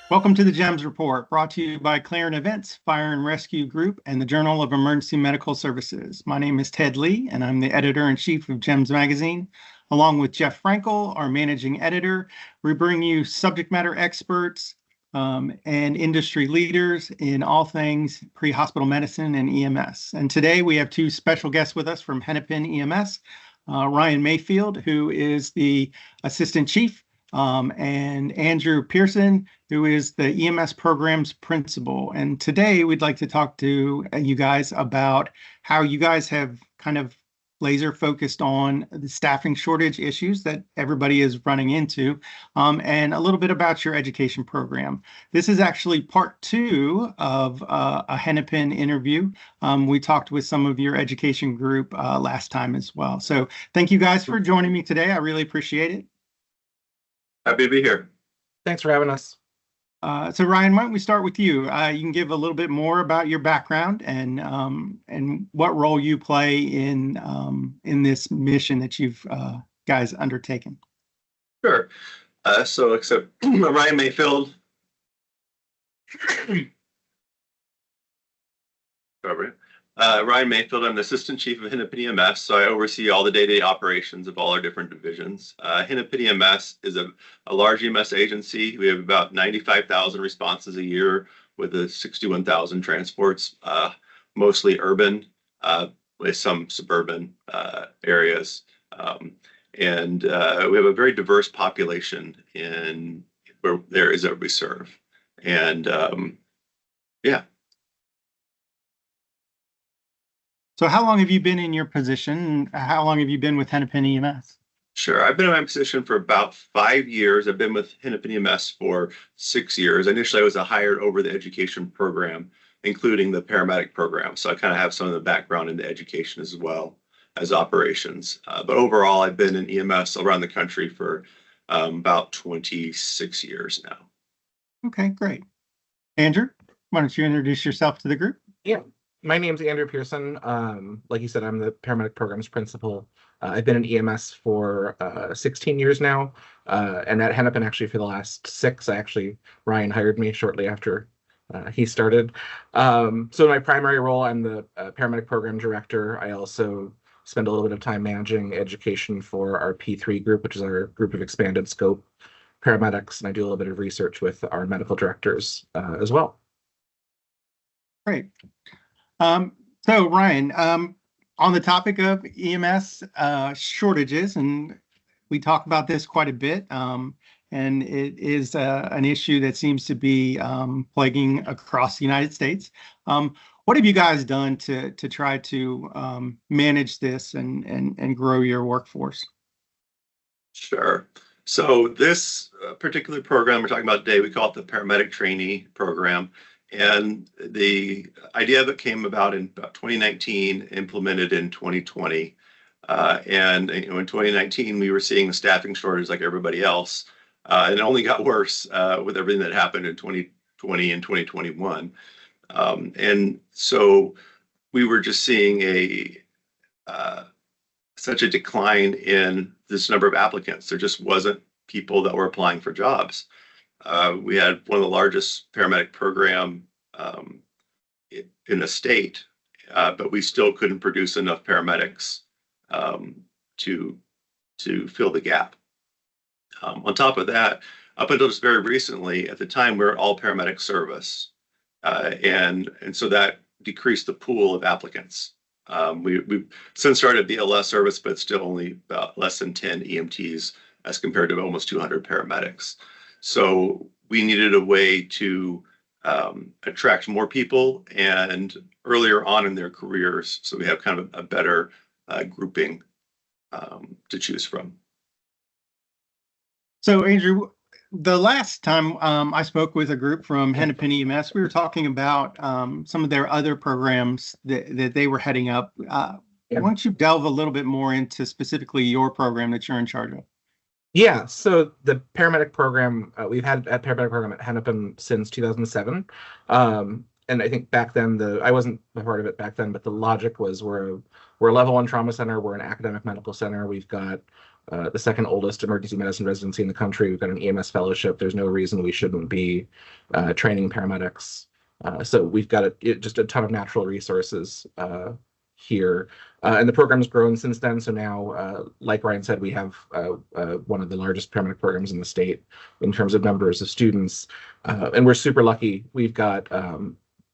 Welcome to the JEMS Report, brought to you by Clarion Events, Fire and Rescue Group, and the Journal of Emergency Medical Services. My name is Ted Lee, and I'm the editor-in-chief of JEMS Magazine. Along with Jeff Frankel, our managing editor, we bring you subject matter experts and industry leaders in all things pre-hospital medicine and EMS. And today we have two special guests with us from Hennepin EMS, Ryan Mayfield, who is the assistant chief, and Andrew Pearson, who is the EMS program's principal. And today we'd like to talk to you guys about how you guys have kind of laser focused on the staffing shortage issues that everybody is running into, and a little bit about your education program. This is actually part two of a Hennepin interview. We talked with some of your education group last time as well. So thank you guys for joining me today. I really appreciate it. Happy to be here. Thanks for having us. So Ryan, why don't we start with you? You can give a little bit more about your background and what role you play in this mission that you've guys undertaken. Sure. I'm Ryan Mayfield. Ryan Mayfield. I'm the assistant chief of Hennepin EMS, so I oversee all the day-to-day operations of all our different divisions. Hennepin EMS is a large EMS agency. We have about 95,000 responses a year with 61,000 transports, mostly urban with some suburban areas. And we have a very diverse population in where there is that we serve. And yeah. So how long have you been in your position? How long have you been with Hennepin EMS? Sure. I've been in my position for about 5 years. I've been with Hennepin EMS for 6 years. Initially, I was hired over the education program, including the paramedic program. So I kind of have some of the background into education as well as operations. But overall, I've been in EMS around the country for about 26 years now. Okay, great. Andrew, why don't you introduce yourself to the group? Yeah. My name's Andrew Pearson. Like you said, I'm the paramedic program's principal. I've been in EMS for 16 years now, and at Hennepin actually for the last 6. Ryan hired me shortly after he started. So in my primary role, I'm the paramedic program director. I also spend a little bit of time managing education for our P3 group, which is our group of expanded scope paramedics, and I do a little bit of research with our medical directors as well. Great. So Ryan, on the topic of EMS shortages, and we talk about this quite a bit, and it is an issue that seems to be plaguing across the United States. What have you guys done to try to manage this and grow your workforce? Sure. So this particular program we're talking about today, we call it the Paramedic Trainee Program. And the idea of it came about in about 2019, implemented in 2020. And in 2019, we were seeing the staffing shortage like everybody else. And it only got worse with everything that happened in 2020 and 2021. And so we were just seeing such a decline in this number of applicants. There just wasn't people that were applying for jobs. We had one of the largest paramedic program in the state, but we still couldn't produce enough paramedics to fill the gap. On top of that, up until just very recently, at the time, we were all paramedic service, and so that decreased the pool of applicants. We've since started BLS service, but still only about less than 10 EMTs as compared to almost 200 paramedics. So we needed a way to attract more people and earlier on in their careers, so we have kind of a better grouping to choose from. So Andrew, the last time I spoke with a group from Hennepin EMS, we were talking about some of their other programs that they were heading up. Why don't you delve a little bit more into specifically your program that you're in charge of? Yeah, so the paramedic program, we've had a paramedic program at Hennepin since 2007. and I think back then I wasn't a part of it back then, but the logic was we're a level 1 trauma center, we're an academic medical center, we've got the second oldest emergency medicine residency in the country, we've got an EMS fellowship. There's no reason we shouldn't be training paramedics. So we've got just a ton of natural resources here. And the program's grown since then. So now, like Ryan said, we have one of the largest paramedic programs in the state in terms of numbers of students. And we're super lucky. We've got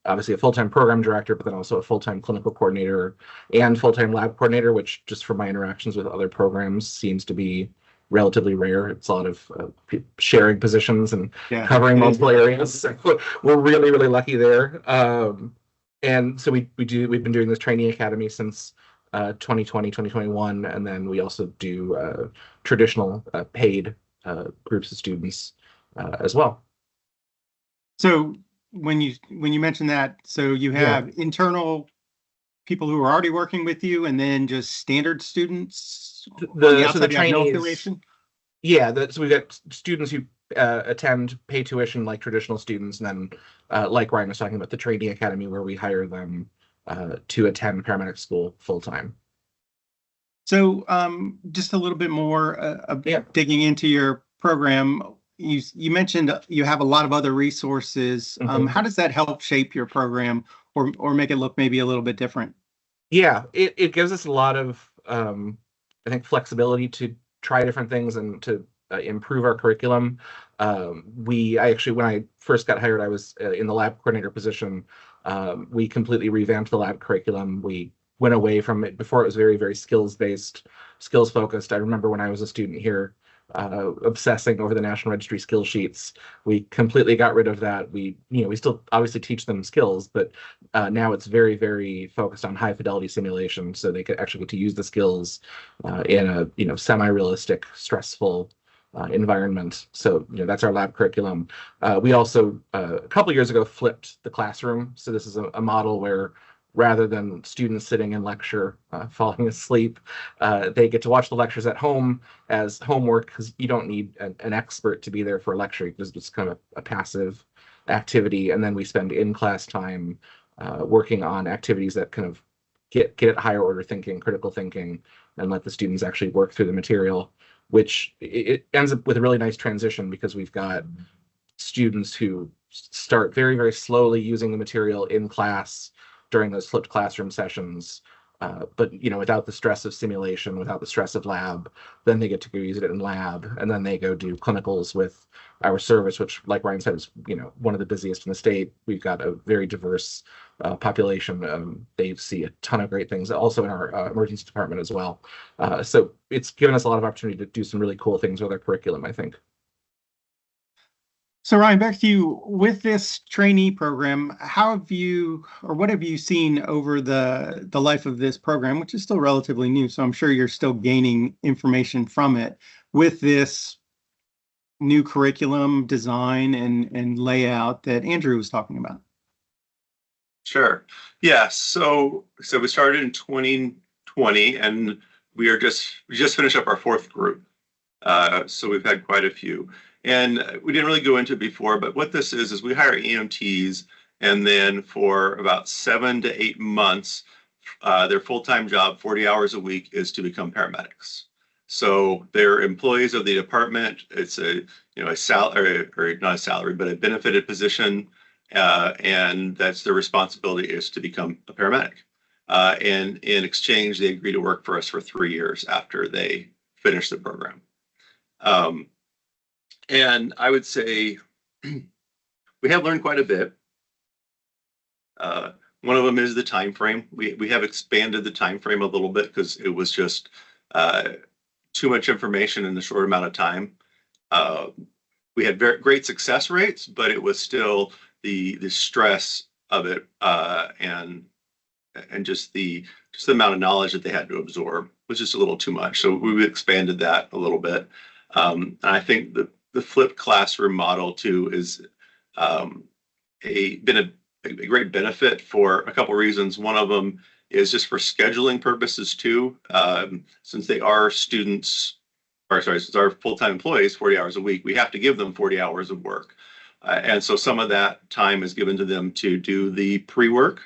obviously a full-time program director, but then also a full-time clinical coordinator and full-time lab coordinator, which just from my interactions with other programs seems to be relatively rare. It's a lot of sharing positions and covering multiple areas. So we're really, really lucky there. And so we've been doing this training academy since 2020, 2021, and then we also do traditional paid groups of students as well. So when you mention that, so you have internal people who are already working with you, and then just standard students. The trainees. So we've got students who pay tuition like traditional students, and then like Ryan was talking about, the training academy where we hire them to attend paramedic school full time. So just a little bit more digging into your program. You mentioned you have a lot of other resources. How does that help shape your program or make it look maybe a little bit different? Yeah, it gives us a lot of I think flexibility to try different things and to improve our curriculum. When I first got hired, I was in the lab coordinator position. We completely revamped the lab curriculum. We went away from it. Before, it was very, very skills-based, skills-focused. I remember when I was a student here, obsessing over the National Registry skill sheets. We completely got rid of that. We still obviously teach them skills, but now it's very, very focused on high fidelity simulation, so they could actually get to use the skills in a semi-realistic, stressful environment. So that's our lab curriculum. We also a couple years ago flipped the classroom. So this is a model where rather than students sitting in lecture falling asleep, they get to watch the lectures at home as homework, because you don't need an expert to be there for a lecture. It's kind of a passive activity, and then we spend in-class time working on activities that kind of get at higher order thinking, critical thinking, and let the students actually work through the material, which it ends up with a really nice transition, because we've got students who start very, very slowly using the material in class during those flipped classroom sessions, but without the stress of simulation, without the stress of lab. Then they get to go use it in lab, and then they go do clinicals with our service, which, like Ryan said, is one of the busiest in the state. We've got a very diverse population. They see a ton of great things, also in our emergency department as well. So it's given us a lot of opportunity to do some really cool things with our curriculum, I think. So Ryan, back to you. With this trainee program, what have you seen over the life of this program, which is still relatively new, so I'm sure you're still gaining information from it, with this new curriculum design and layout that Andrew was talking about? Sure. Yeah. So we started in 2020, and we just finished up our fourth group. So we've had quite a few. And we didn't really go into it before, but what this is we hire EMTs, and then for about 7 to 8 months, their full-time job, 40 hours a week, is to become paramedics. So they're employees of the department. It's a salary, or not a salary, but a benefited position, and that's their responsibility, is to become a paramedic. And in exchange, they agree to work for us for 3 years after they finish the program. And I would say we have learned quite a bit. One of them is the time frame. We have expanded the time frame a little bit, because it was just too much information in a short amount of time. We had very great success rates, but it was still the stress of it, and just the amount of knowledge that they had to absorb was just a little too much. So we expanded that a little bit. And I think the flipped classroom model too is been a great benefit for a couple of reasons. One of them is just for scheduling purposes too. Since they are since our full-time employees, 40 hours a week, we have to give them 40 hours of work. And so some of that time is given to them to do the pre-work,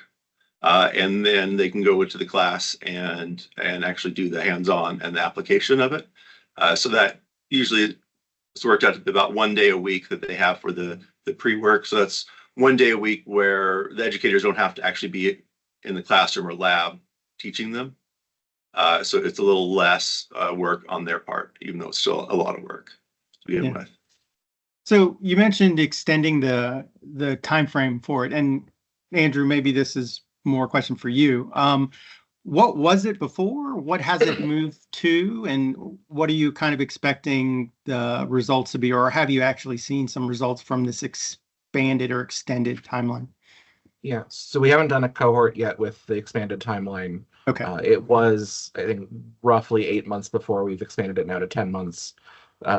and then they can go into the class and actually do the hands-on and the application of it. So that usually it's worked out to about 1 day a week that they have for the pre-work. So that's 1 day a week where the educators don't have to actually be in the classroom or lab teaching them. So it's a little less work on their part, even though it's still a lot of work to begin with. So you mentioned extending the time frame for it, and Andrew, maybe this is more a question for you. What was it before? What has it moved to? And what are you kind of expecting the results to be? Or have you actually seen some results from this expanded or extended timeline? Yeah, so we haven't done a cohort yet with the expanded timeline. Okay. It was, I think, roughly 8 months before. We've expanded it now to 10 months.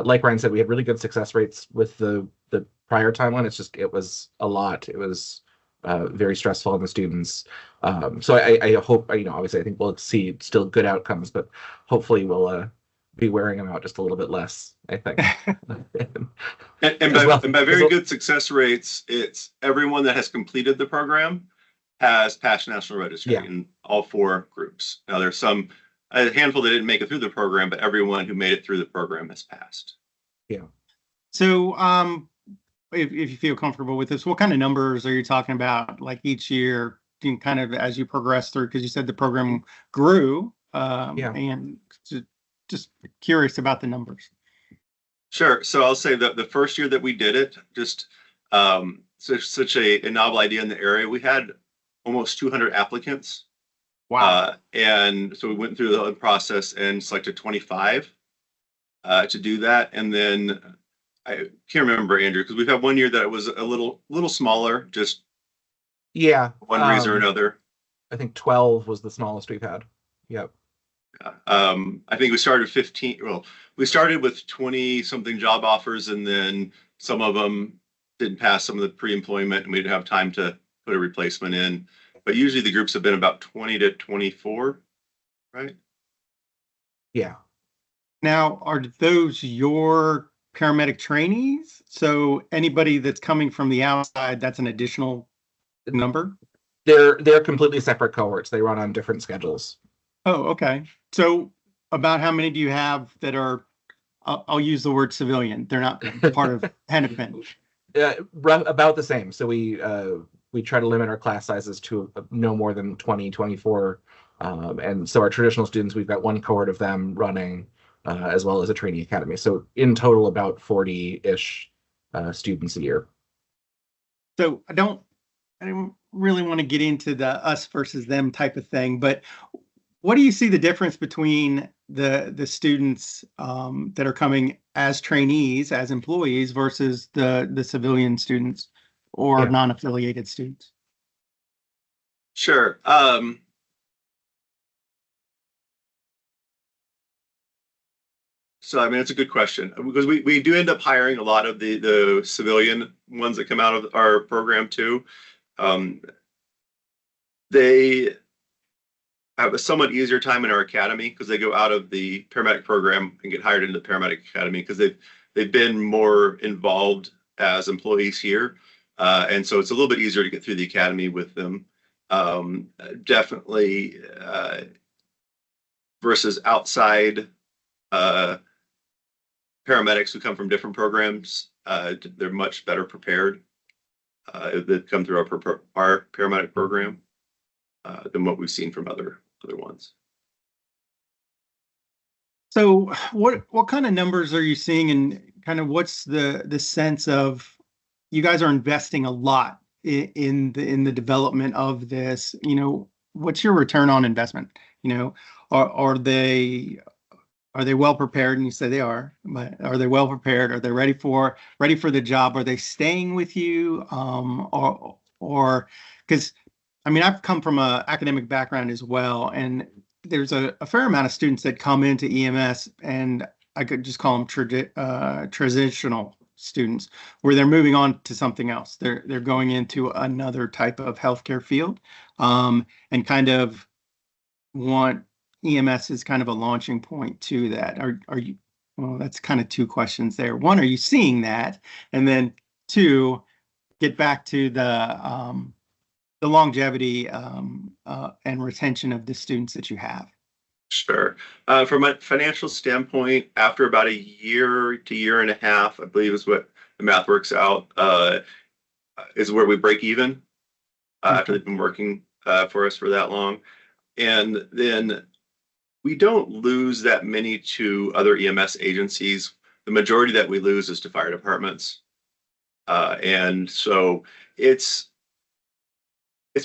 Like Ryan said, we had really good success rates with the prior timeline. It was a lot. It was very stressful on the students. So I hope, obviously I think we'll see still good outcomes, but hopefully we'll be wearing them out just a little bit less, I think. And by very good success rates, it's everyone that has completed the program has passed national registry in all 4 groups. Now there's a handful that didn't make it through the program, but everyone who made it through the program has passed. Yeah. So if you feel comfortable with this, what kind of numbers are you talking about, like each year, kind of as you progress through? Because you said the program grew, and just curious about the numbers. Sure. So I'll say that the first year that we did it, just such a novel idea in the area, we had almost 200 applicants. Wow. And so we went through the process and selected 25 to do that. And then I can't remember, Andrew, because we've had 1 year that it was a little smaller, just one reason or another. I think 12 was the smallest we've had. Yep. I think we started 15. Well, we started with 20 something job offers, and then some of them didn't pass some of the pre-employment, and we didn't have time to put a replacement in. But usually the groups have been about 20 to 24, right? Yeah. Now, are those your paramedic trainees? So anybody that's coming from the outside, that's an additional number? They're completely separate cohorts. They run on different schedules. Oh, okay. So about how many do you have that are, I'll use the word civilian, they're not part of Hennepin? About the same. So we try to limit our class sizes to no more than 20, 24. And so our traditional students, we've got 1 cohort of them running, as well as a training academy. So in total, about 40-ish students a year. So I don't really want to get into the us versus them type of thing, but what do you see the difference between the students that are coming as trainees, as employees, versus the civilian students or non-affiliated students? Sure. So, I mean, it's a good question, because we do end up hiring a lot of the civilian ones that come out of our program too. They have a somewhat easier time in our academy because they go out of the paramedic program and get hired into the paramedic academy because they've been more involved as employees here. And so it's a little bit easier to get through the academy with them. Definitely versus outside paramedics who come from different programs, they're much better prepared that come through our paramedic program than what we've seen from other ones. So what kind of numbers are you seeing, and kind of what's the sense of, you guys are investing a lot in the development of this, what's your return on investment? Are they well prepared? And you say they are, but are they well prepared? Are they ready for the job? Are they staying with you? Or because, I mean, I've come from an academic background as well, and there's a fair amount of students that come into EMS, and I could just call them transitional students, where they're moving on to something else. They're going into another type of healthcare field, and kind of want EMS is kind of a launching point to that. Are you? Well, that's kind of 2 questions there. 1, are you seeing that? And then 2, get back to the longevity and retention of the students that you have? Sure. From a financial standpoint, after about a year to year and a half, I believe is what the math works out, is where we break even after they've been working for us for that long. And then we don't lose that many to other EMS agencies. The majority that we lose is to fire departments. And so it's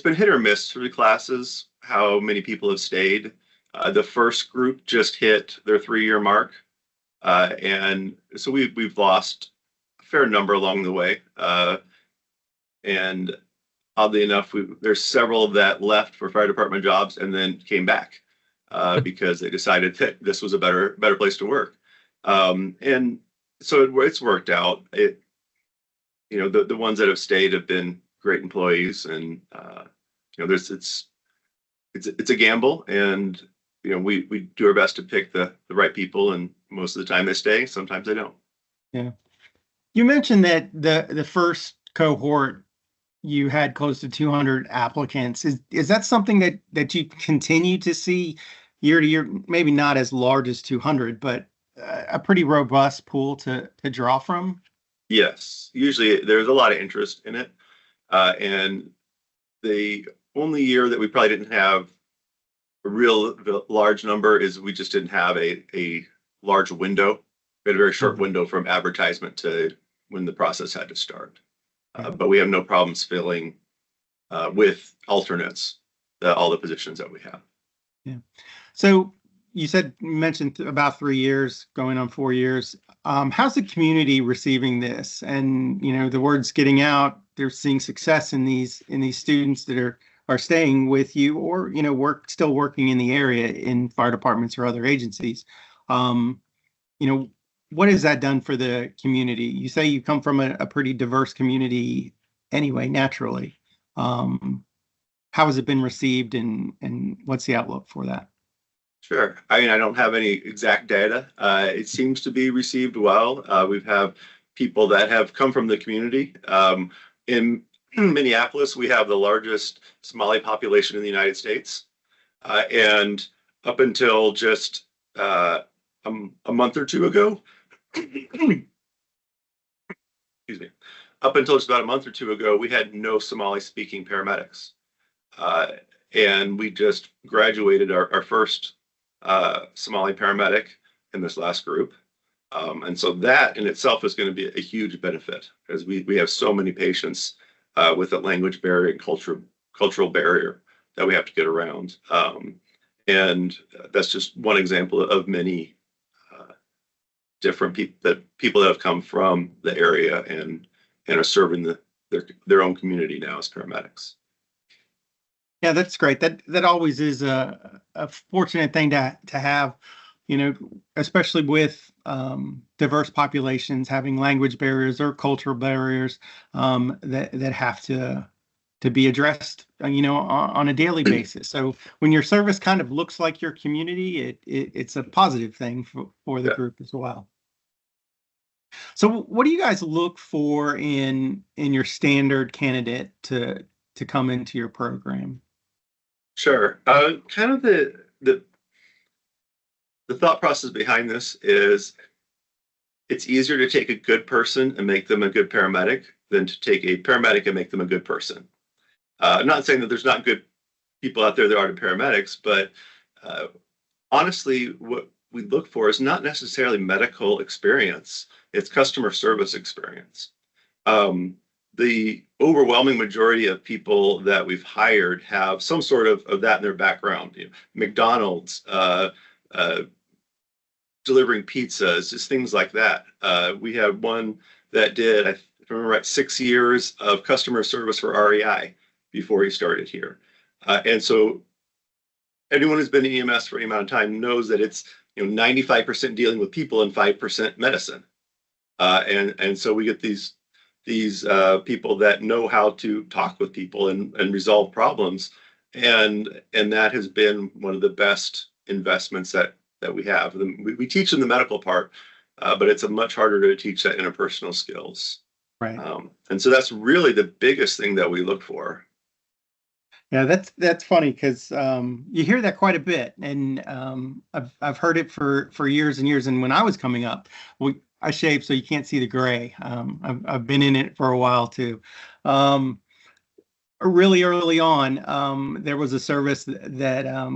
been hit or miss through the classes, how many people have stayed. The first group just hit their 3-year mark. And so we've lost a fair number along the way. And oddly enough, there's several that left for fire department jobs and then came back because they decided that this was a better place to work. And so it's worked out. The ones that have stayed have been great employees, and it's a gamble, and we do our best to pick the right people, and most of the time they stay, sometimes they don't. Yeah. You mentioned that the first cohort you had close to 200 applicants. Is that something that you continue to see year to year? Maybe not as large as 200, but a pretty robust pool to draw from? Yes, usually there's a lot of interest in it. And the only year that we probably didn't have a real large number is we just didn't have a large window. We had a very short window from advertisement to when the process had to start. But we have no problems filling with alternates all the positions that we have. Yeah. So you mentioned about 3 years, going on 4 years. How's the community receiving this? And the word's getting out. They're seeing success in these students that are staying with you, or still working in the area in fire departments or other agencies. What has that done for the community? You say you come from a pretty diverse community anyway, naturally. How has it been received, and what's the outlook for that? Sure. I mean, I don't have any exact data. It seems to be received well. We've have people that have come from the community. In Minneapolis, we have the largest Somali population in the United States. And up until just a month or two ago, excuse me, up until just about a month or two ago, we had no Somali-speaking paramedics. And we just graduated our first Somali paramedic in this last group. And so that in itself is going to be a huge benefit, because we have so many patients with a language barrier and cultural barrier that we have to get around. And that's just one example of many different people that have come from the area and are serving their own community now as paramedics. Yeah, that's great. That always is a fortunate thing to have, especially with diverse populations having language barriers or cultural barriers that have to be addressed, on a daily basis. So when your service kind of looks like your community, it's a positive thing for the group as well. So what do you guys look for in your standard candidate to come into your program? Sure. Kind of the thought process behind this is it's easier to take a good person and make them a good paramedic than to take a paramedic and make them a good person. I'm not saying that there's not good people out there that are paramedics, but honestly, what we look for is not necessarily medical experience. It's customer service experience. The overwhelming majority of people that we've hired have some sort of that in their background. McDonald's, delivering pizzas, just things like that. We have one that did, if I remember right, 6 years of customer service for REI before he started here. And so anyone who's been in EMS for any amount of time knows that it's 95% dealing with people and 5% medicine. And so we get these people that know how to talk with people and resolve problems, and that has been one of the best investments that we have. We teach them the medical part, but it's much harder to teach that interpersonal skills. Right. And so that's really the biggest thing that we look for. Yeah, that's funny because you hear that quite a bit, and I've heard it for years and years. And when I was coming up, I shaved so you can't see the gray. I've been in it for a while too. Um, Really early on, there was a service that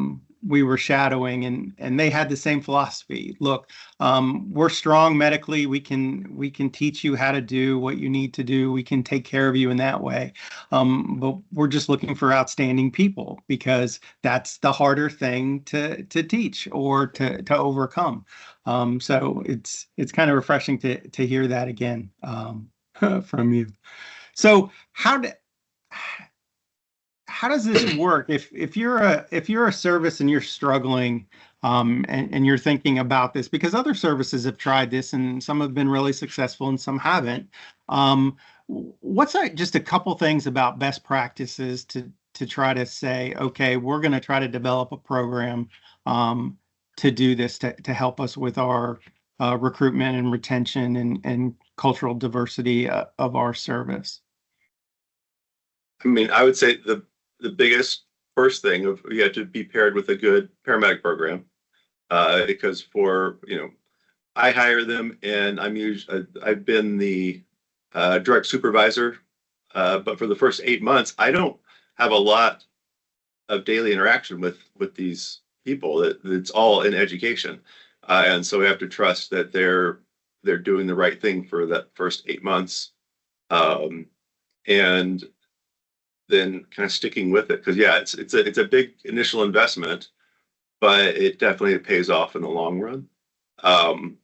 we were shadowing, and they had the same philosophy. Look, we're strong medically. We can teach you how to do what you need to do. We can take care of you in that way. But we're just looking for outstanding people because that's the harder thing to teach or to overcome. So it's kind of refreshing to hear that again from you. So how does this work if you're a service and you're struggling and you're thinking about this because other services have tried this and some have been really successful and some haven't. What's just a couple things about best practices to try to say, okay, we're going to try to develop a program to do this to help us with our recruitment and retention and cultural diversity of our service. I mean, I would say the biggest first thing of you have to be paired with a good paramedic program, because I hire them and I've been the direct supervisor, but for the first 8 months, I don't have a lot of daily interaction with these people. It's all in education, and so we have to trust that they're doing the right thing for that first 8 months, and then kind of sticking with it because yeah, it's a big initial investment, but it definitely pays off in the long run. Um,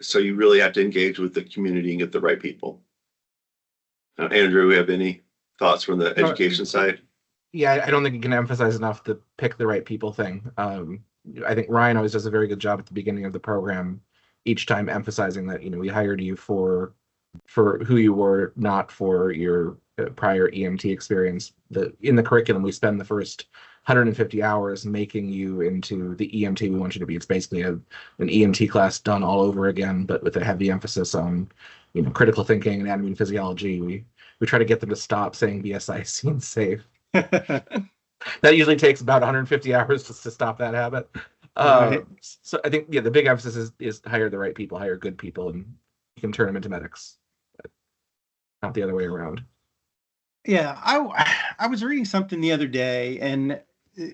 so you really have to engage with the community and get the right people. Andrew, we have any thoughts from the education side? Yeah, I don't think you can emphasize enough the pick the right people thing. I think Ryan always does a very good job at the beginning of the program, each time emphasizing that we hired you for who you were, not for your prior EMT experience. In the curriculum, we spend the first 150 hours making you into the EMT we want you to be. It's basically an EMT class done all over again, but with a heavy emphasis on critical thinking, anatomy, and physiology. We try to get them to stop saying BSI seems safe. That usually takes about 150 hours just to stop that habit. Right. So I think the big emphasis is hire the right people, hire good people, and you can turn them into medics, not the other way around. Yeah, I was reading something the other day, and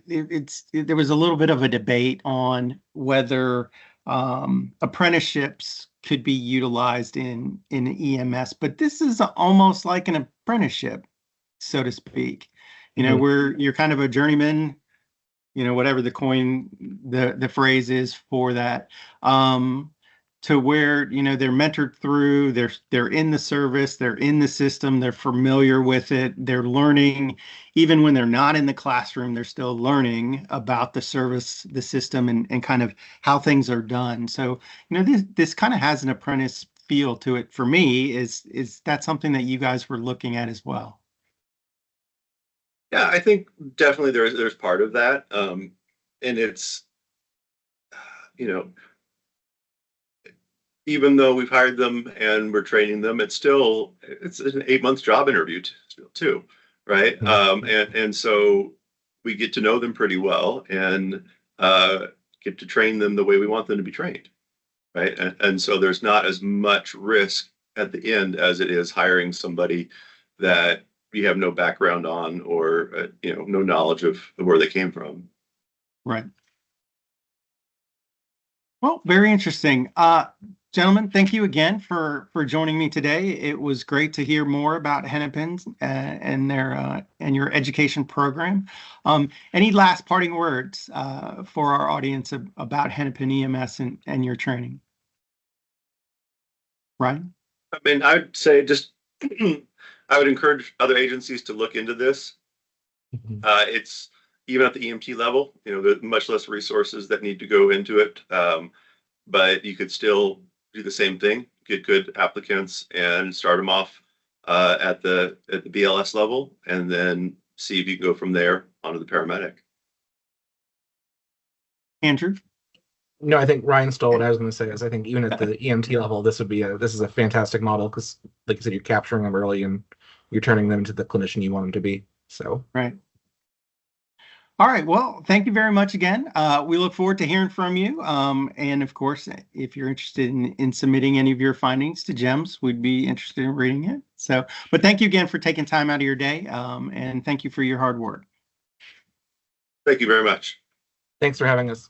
there was a little bit of a debate on whether apprenticeships could be utilized in EMS, but this is almost like an apprenticeship, so to speak. Mhm. Where you're kind of a journeyman, whatever the phrase is for that. To where they're mentored through, they're in the service, they're in the system, they're familiar with it, they're learning. Even when they're not in the classroom, they're still learning about the service, the system, and kind of how things are done. So this kind of has an apprentice feel to it. For me, is that something that you guys were looking at as well? Yeah, I think definitely there's part of that, and it's you know even though we've hired them and we're training them, it's an 8 month job interview too, right? And so we get to know them pretty well and get to train them the way we want them to be trained, right? And so there's not as much risk at the end as it is hiring somebody that you have no background on or no knowledge of where they came from. Right. Well, very interesting. Gentlemen, thank you again for joining me today. It was great to hear more about Hennepin and their and your education program. Any last parting words for our audience about Hennepin EMS and your training? Ryan? I mean, I'd say just I would encourage other agencies to look into this. It's even at the EMT level, there's much less resources that need to go into it. But you could still do the same thing, get good applicants and start them off at the BLS level, and then see if you can go from there onto the paramedic. Andrew? No, I think Ryan stole what I was going to say. Is I think even at the EMT level, this is a fantastic model because, like you said, you're capturing them early and you're turning them into the clinician you want them to be. So Right. All right. Well, thank you very much again. We look forward to hearing from you. And of course, if you're interested in submitting any of your findings to JEMS, we'd be interested in reading it. So, but thank you again for taking time out of your day. And thank you for your hard work. Thank you very much. thanks for having us.